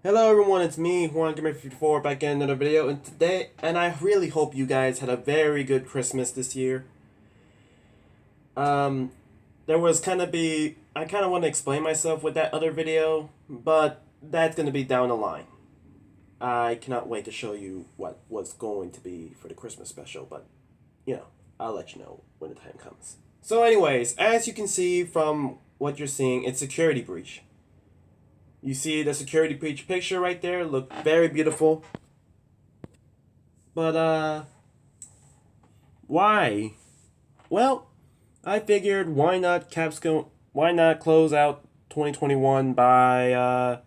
Hello everyone, it's me, Gamer54, back in another video, and I really hope you guys had a very good Christmas this year. Um, I kind of want to explain myself with that other video, but that's going to be down the line. I cannot wait to show you what was going to be for the Christmas special, but, I'll let you know when the time comes. So anyways, as you can see from what you're seeing, it's security breach. You see the security breach picture right there? Look very beautiful. But, why? Well, I figured why not close out 2021 by,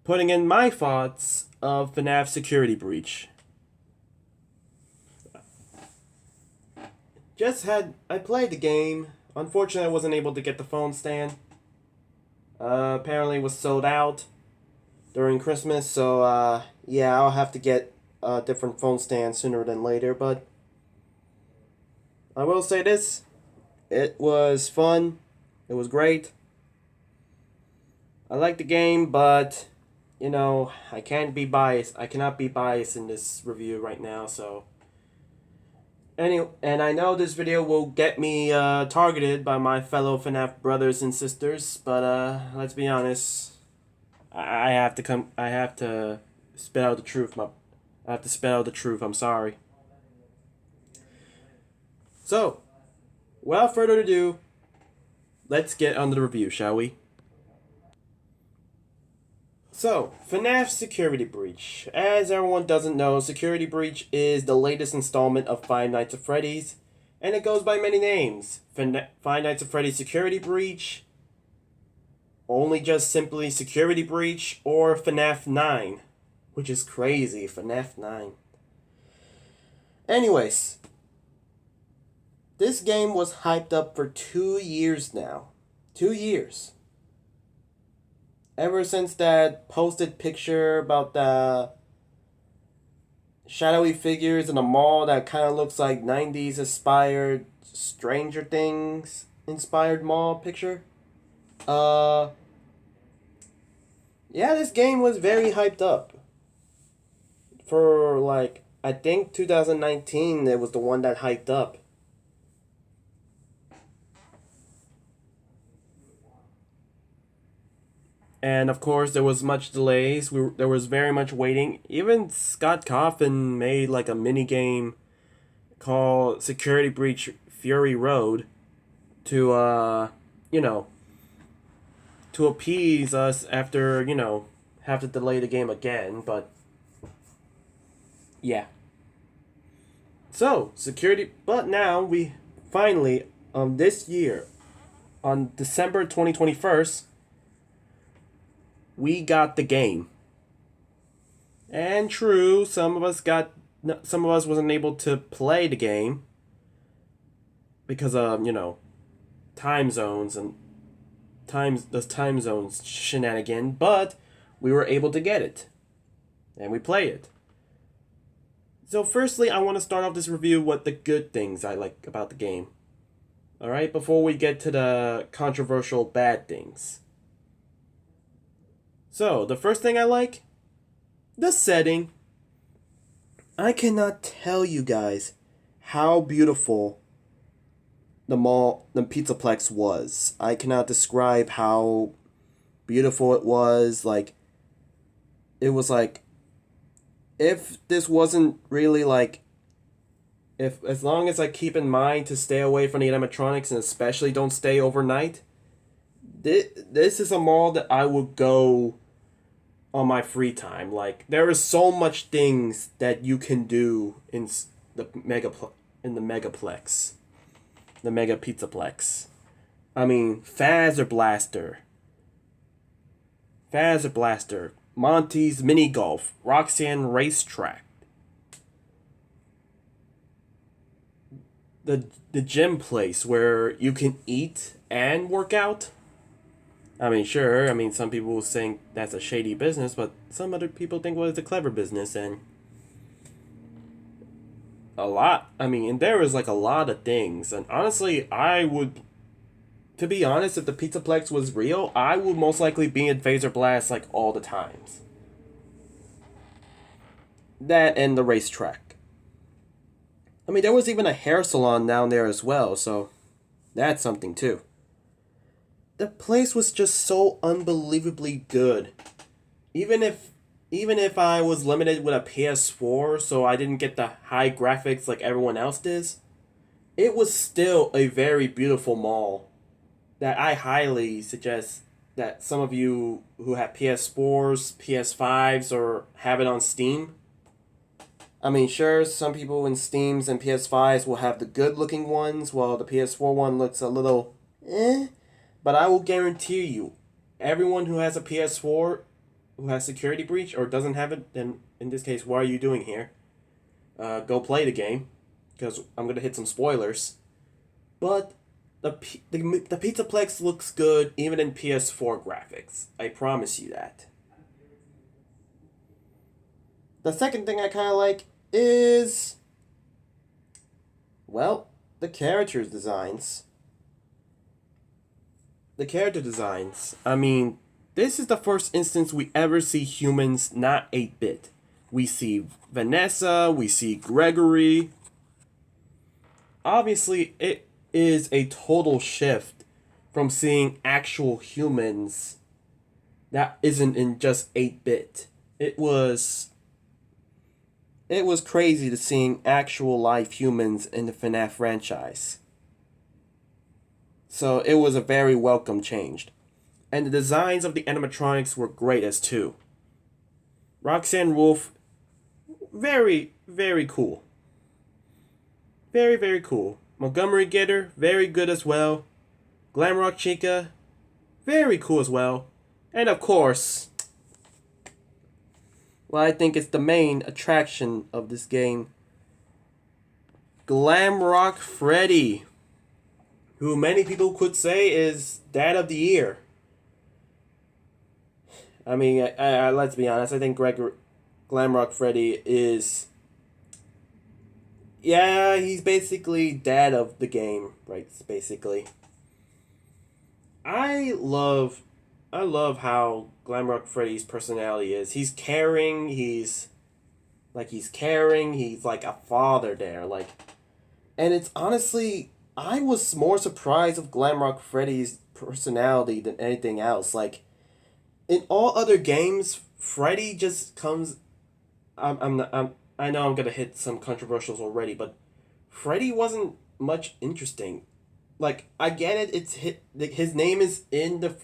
putting in my thoughts of FNAF security breach. I played the game. Unfortunately, I wasn't able to get the phone stand. Apparently it was sold out during Christmas, so yeah, I'll have to get a different phone stand sooner than later, but I will say this, it was fun, it was great. I like the game, but I can't be biased. I cannot be biased in this review right now, so and I know this video will get me targeted by my fellow FNAF brothers and sisters, but let's be honest. I have to spit out the truth. I have to spit out the truth. I'm sorry. So, without further ado, let's get on to the review, shall we? So, FNAF Security Breach. As everyone doesn't know, Security Breach is the latest installment of Five Nights at Freddy's, and it goes by many names. Five Nights at Freddy's Security Breach, only just simply Security Breach, or FNAF 9, which is crazy, FNAF 9. Anyways, this game was hyped up for 2 years now. 2 years. Ever since that posted picture about the shadowy figures in a mall that kind of looks like 90s inspired Stranger Things inspired mall picture. Yeah, this game was very hyped up. For I think 2019 it was the one that hyped up. And of course, there was much delays. There was very much waiting. Even Scott Coffin made a mini game called Security Breach Fury Road to to appease us after have to delay the game again. But yeah. So but now we finally this year on December 2021. We got the game. And true, some of us wasn't able to play the game because of, time zones and the time zones shenanigan, but we were able to get it. And we play it. So firstly, I want to start off this review with the good things I like about the game. Alright, before we get to the controversial bad things. So, the first thing I like, the setting. I cannot tell you guys how beautiful the Pizzaplex was. I cannot describe how beautiful it was. It was if this wasn't really if as long as I keep in mind to stay away from the animatronics and especially don't stay overnight, this is a mall that I would go on my free time. There is so much things that you can do in the megaplex, the mega pizzaplex. I mean, Phaser Blaster, Monty's Mini Golf, Roxanne Racetrack, the gym place where you can eat and work out. I mean, sure, some people think that's a shady business, but some other people think, well, it's a clever business, and and there is a lot of things, and honestly, to be honest, if the Pizzaplex was real, I would most likely be in Phaser Blast all the times. That and the racetrack. I mean, there was even a hair salon down there as well, so that's something too. The place was just so unbelievably good. Even if even if I was limited with a PS4, so I didn't get the high graphics like everyone else does, it was still a very beautiful mall that I highly suggest that some of you who have PS4s, PS5s, or have it on Steam. I mean, sure, some people in Steams and PS5s will have the good looking ones, while the PS4 one looks a little eh. But I will guarantee you, everyone who has a PS4 who has security breach or doesn't have it, then in this case, what are you doing here? Go play the game, because I'm gonna hit some spoilers. But the Pizzaplex looks good even in PS4 graphics. I promise you that. The second thing I kind of like is, well, the characters designs. The character designs. I mean, this is the first instance we ever see humans not 8-bit. We see Vanessa, we see Gregory. Obviously, it is a total shift from seeing actual humans that isn't in just 8-bit. It was crazy to seeing actual live humans in the FNAF franchise. So it was a very welcome change. And the designs of the animatronics were great as too. Roxanne Wolf, very, very cool. Very, very cool. Montgomery Gator, very good as well. Glamrock Chica, very cool as well. And of course, well, I think it's the main attraction of this game, Glamrock Freddy, who many people could say is Dad of the Year. I mean, let's be honest, I think Glamrock Freddy is, yeah, he's basically dad of the game, right? Basically. I love I love how Glamrock Freddy's personality is. He's caring, he's like a father there, like, and it's honestly, I was more surprised of Glamrock Freddy's personality than anything else. Like, in all other games, Freddy just comes. I know I'm gonna hit some controversials already, but Freddy wasn't much interesting. Like, I get it, his name is in the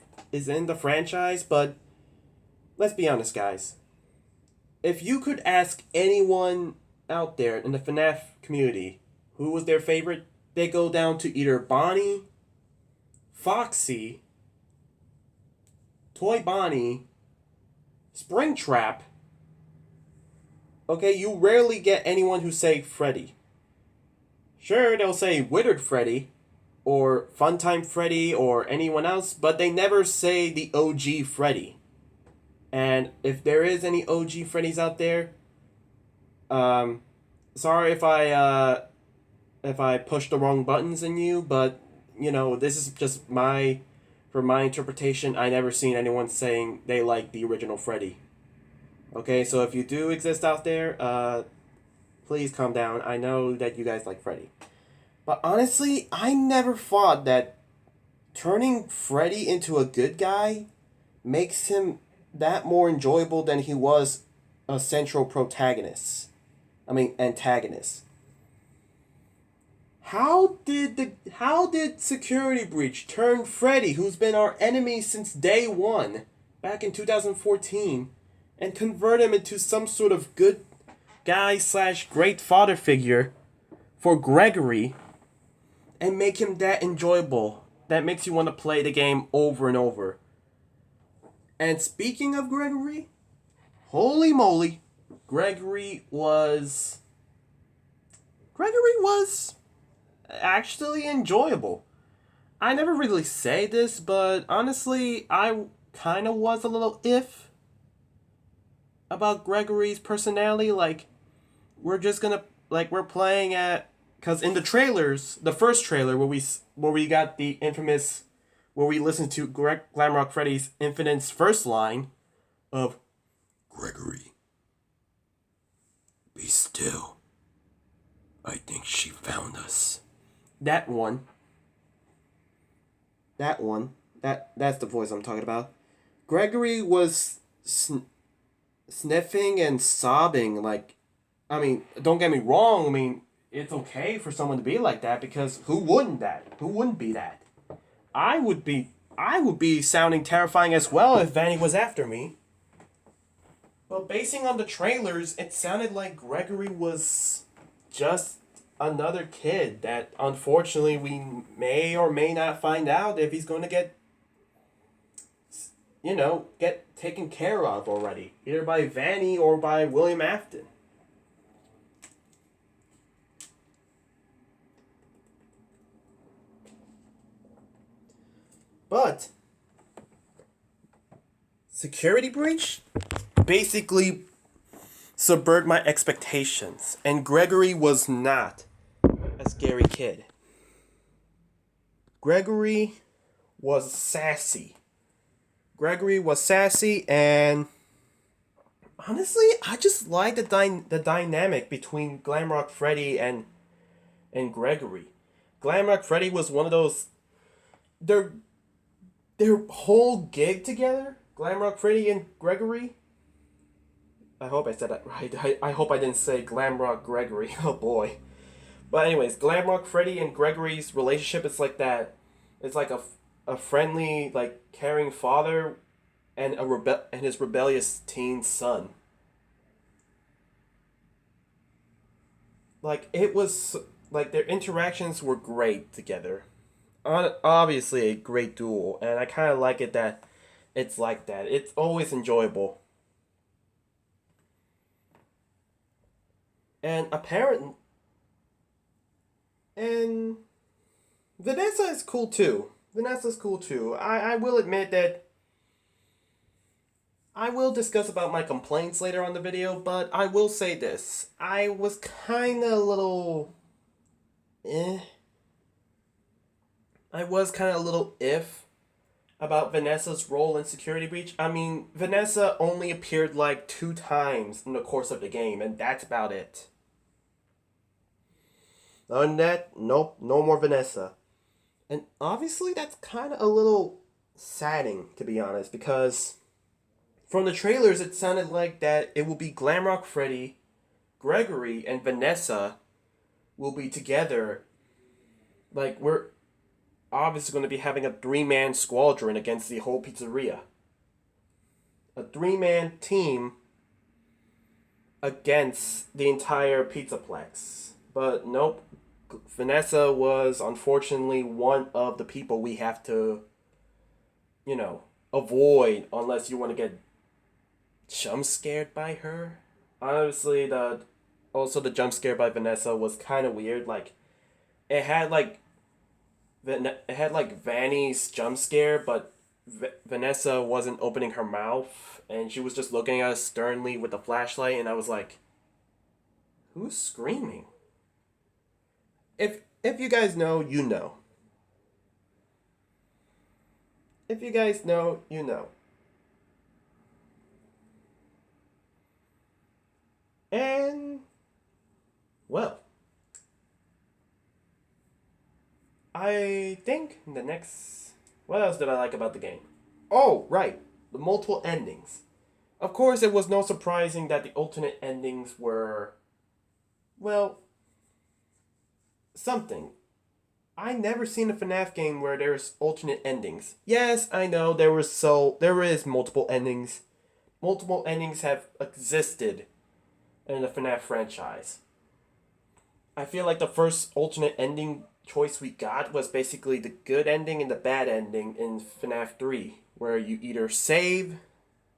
franchise, but let's be honest, guys. If you could ask anyone out there in the FNAF community who was their favorite, they go down to either Bonnie, Foxy, Toy Bonnie, Springtrap. Okay, you rarely get anyone who say Freddy. Sure, they'll say Withered Freddy, or Funtime Freddy, or anyone else, but they never say the OG Freddy. And if there is any OG Freddy's out there, sorry if I push the wrong buttons in you, but this is just from my interpretation. I never seen anyone saying they like the original Freddy. Okay, so if you do exist out there, please calm down. I know that you guys like Freddy. But honestly, I never thought that turning Freddy into a good guy makes him that more enjoyable than he was a central protagonist. I mean, antagonist. How did Security Breach turn Freddy, who's been our enemy since day one, back in 2014, and convert him into some sort of good guy slash great father figure for Gregory, and make him that enjoyable that makes you want to play the game over and over? And speaking of Gregory, holy moly, Gregory was actually enjoyable. I never really say this, but honestly, I kind of was a little about Gregory's personality. Like, we're playing at, because in the trailers, the first trailer where we got the infamous, where we listened to Glamrock Freddy's infamous first line of Gregory, Be still. I think she found us. That one. That one. That's the voice I'm talking about. Gregory was sniffing and sobbing like, I mean, don't get me wrong, I mean, it's okay for someone to be like that because who wouldn't that? Who wouldn't be that? I would be sounding terrifying as well if Vanny was after me. But basing on the trailers, it sounded like Gregory was just another kid that unfortunately we may or may not find out if he's going to get taken care of already, either by Vanny or by William Afton. But security breach basically subvert my expectations, and Gregory was not a scary kid. Gregory was sassy. Gregory was sassy, and honestly, I just like the dynamic between Glamrock Freddy and Gregory. Glamrock Freddy was one of those their their whole gig together. Glamrock Freddy and Gregory. I hope I said that right. I hope I didn't say Glamrock Gregory. Oh boy. But anyways, Glamrock Freddy and Gregory's relationship is like that. It's like a friendly, like caring father and and his rebellious teen son. Like it was like their interactions were great together. Obviously a great duel, and I kind of like it that it's like that. It's always enjoyable. And apparent and Vanessa is cool too. Vanessa's cool too. I will admit that I will discuss about my complaints later on the video, but I will say this. I was kind of a little eh. I was kind of a little if about Vanessa's role in Security Breach. I mean, Vanessa only appeared like 2 times in the course of the game, and that's about it. Other than that, nope, no more Vanessa. And obviously, that's kind of a little saddening, to be honest, because from the trailers, it sounded like that it will be Glamrock Freddy, Gregory, and Vanessa will be together. Like, we're obviously going to be having a 3-man squadron against the whole pizzeria. A 3-man team against the entire Pizzaplex. But nope, Vanessa was unfortunately one of the people we have to, avoid unless you want to get jump scared by her. Honestly, the jump scare by Vanessa was kind of weird. Like, it had like Vanny's jump scare, but Vanessa wasn't opening her mouth, and she was just looking at us sternly with a flashlight, and I was like, "Who's screaming?" If you guys know, you know. If you guys know, you know. And well, I think the next. What else did I like about the game? Oh, right. The multiple endings. Of course, it was no surprising that the alternate endings were. Well, something. I never seen a FNAF game where there's alternate endings. Yes, I know there is multiple endings. Multiple endings have existed in the FNAF franchise. I feel like the first alternate ending choice we got was basically the good ending and the bad ending in FNAF 3, where you either save,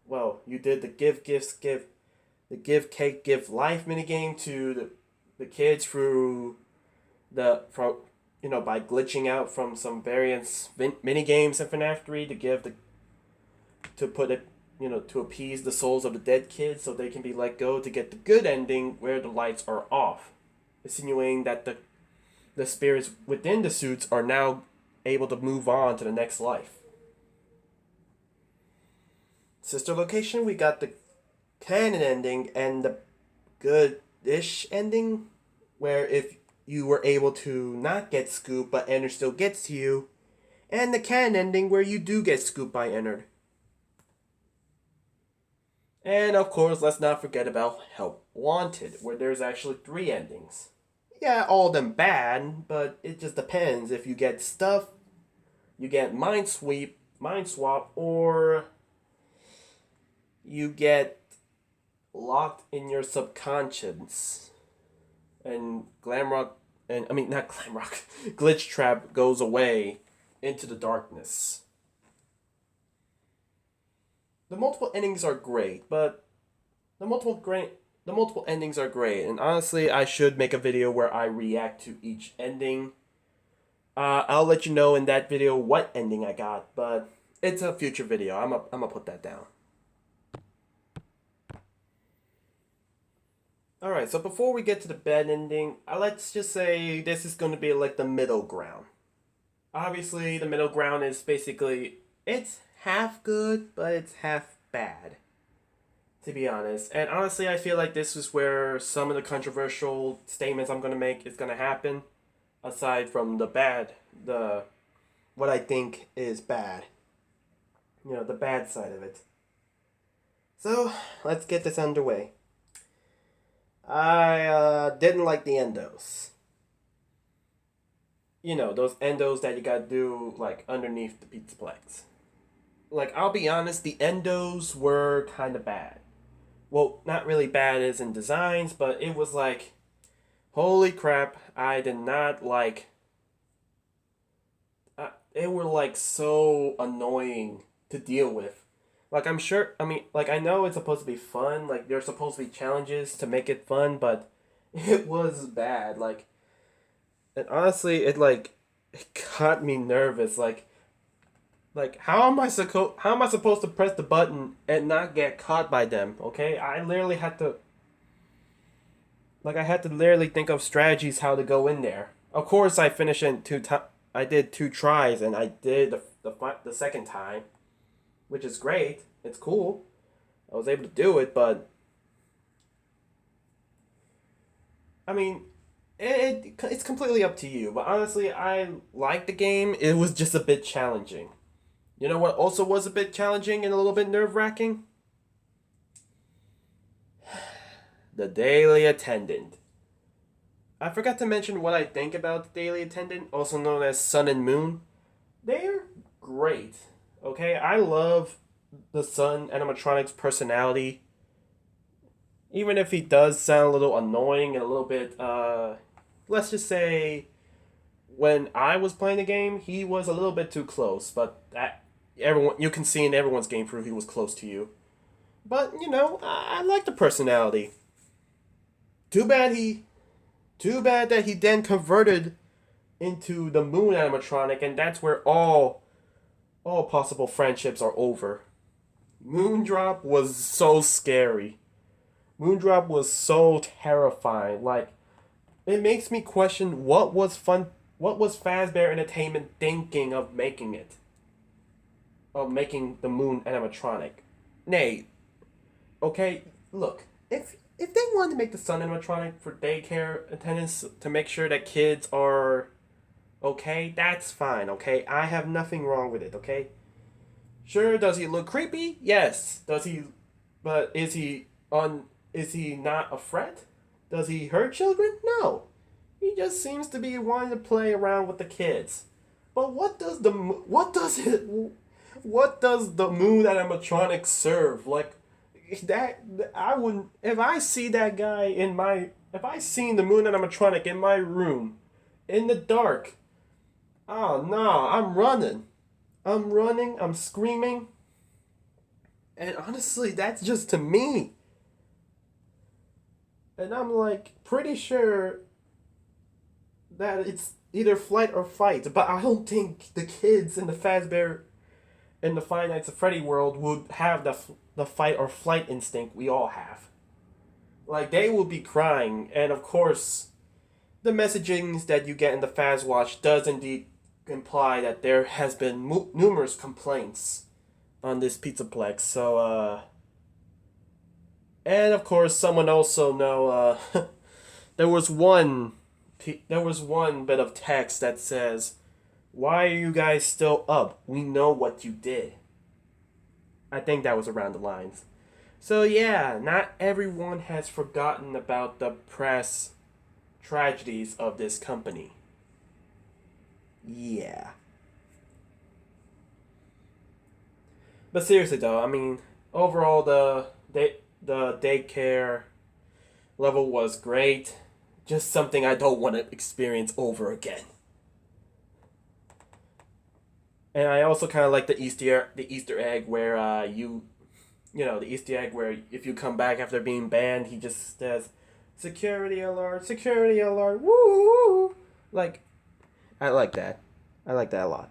well, you did the give cake, give life minigame to the kids through by glitching out from some various mini games in FNAF 3 to put it to appease the souls of the dead kids so they can be let go to get the good ending where the lights are off, insinuating that the spirits within the suits are now able to move on to the next life. Sister location, we got the canon ending and the good ish ending, where if you were able to not get scooped but Ennard still gets to you, and the canon ending where you do get scooped by Ennard. And of course, let's not forget about Help Wanted, where there's actually 3 endings. Yeah, all of them bad, but it just depends if you get stuff, you get mind swap, or you get locked in your subconscious. And Glamrock, and I mean not Glamrock, Glitch Trap goes away into the darkness. The multiple endings are great, but the multiple endings are great, and honestly, I should make a video where I react to each ending. I'll let you know in that video what ending I got, but it's a future video. I'm gonna put that down. Alright, so before we get to the bad ending, let's just say this is going to be like the middle ground. Obviously, the middle ground is basically, it's half good, but it's half bad, to be honest. And honestly, I feel like this is where some of the controversial statements I'm going to make is going to happen, aside from what I think is bad. You know, the bad side of it. So, let's get this underway. I didn't like the endos. You know, those endos that you gotta do, like, underneath the Pizzaplex. Like, I'll be honest, the endos were kind of bad. Well, not really bad as in designs, but it was like, holy crap, I did not like... They were, like, so annoying to deal with. Like, I know it's supposed to be fun, like, there's supposed to be challenges to make it fun, but it was bad, like, and honestly, it got me nervous, how am I supposed to press the button and not get caught by them, okay? I literally had to, I had to literally think of strategies how to go in there. Of course, I finished in I did 2 tries, and I did the second time, which is great. It's cool. I was able to do it, but I mean, it's completely up to you. But honestly, I like the game. It was just a bit challenging. You know what also was a bit challenging and a little bit nerve-wracking? The Daily Attendant. I forgot to mention what I think about the Daily Attendant, also known as Sun and Moon. They're great. Okay, I love the Sun Animatronics personality. Even if he does sound a little annoying and a little bit, let's just say, when I was playing the game, he was a little bit too close. But you can see in everyone's game proof he was close to you. But you know, I like the personality. Too bad that he then converted into the Moon animatronic, and that's where all possible friendships are over. Moondrop was so scary. Moondrop was so terrifying. Like, it makes me question what was Fazbear Entertainment thinking of making it. Of making the Moon animatronic. Nay, okay, look, if they wanted to make the Sun animatronic for daycare attendance to make sure that kids are okay, that's fine, okay? I have nothing wrong with it, okay? Sure, does he look creepy? Yes. But is he not a threat? Does he hurt children? No. He just seems to be wanting to play around with the kids. But what does the Moon animatronic serve? Like, that, I wouldn't, if I seen the Moon animatronic in my room, in the dark, oh no, I'm running, I'm screaming, and honestly, that's just to me. And I'm like, pretty sure that it's either flight or fight, but I don't think the kids in the Fazbear in the Five Nights at Freddy world would have the fight or flight instinct we all have. Like, they will be crying, and of course, the messagings that you get in the Fazwatch does indeed imply that there has been numerous complaints on this Pizzaplex, so, And of course, someone also know there was one bit of text that says, "Why are you guys still up? We know what you did." I think that was around the lines. So yeah, not everyone has forgotten about the press tragedies of this company. Yeah. But seriously though, I mean, overall the daycare level was great. Just something I don't want to experience over again. And I also kind of like the Easter egg where the Easter egg where if you come back after being banned, he just says, security alert, woo! Like, I like that. I like that a lot.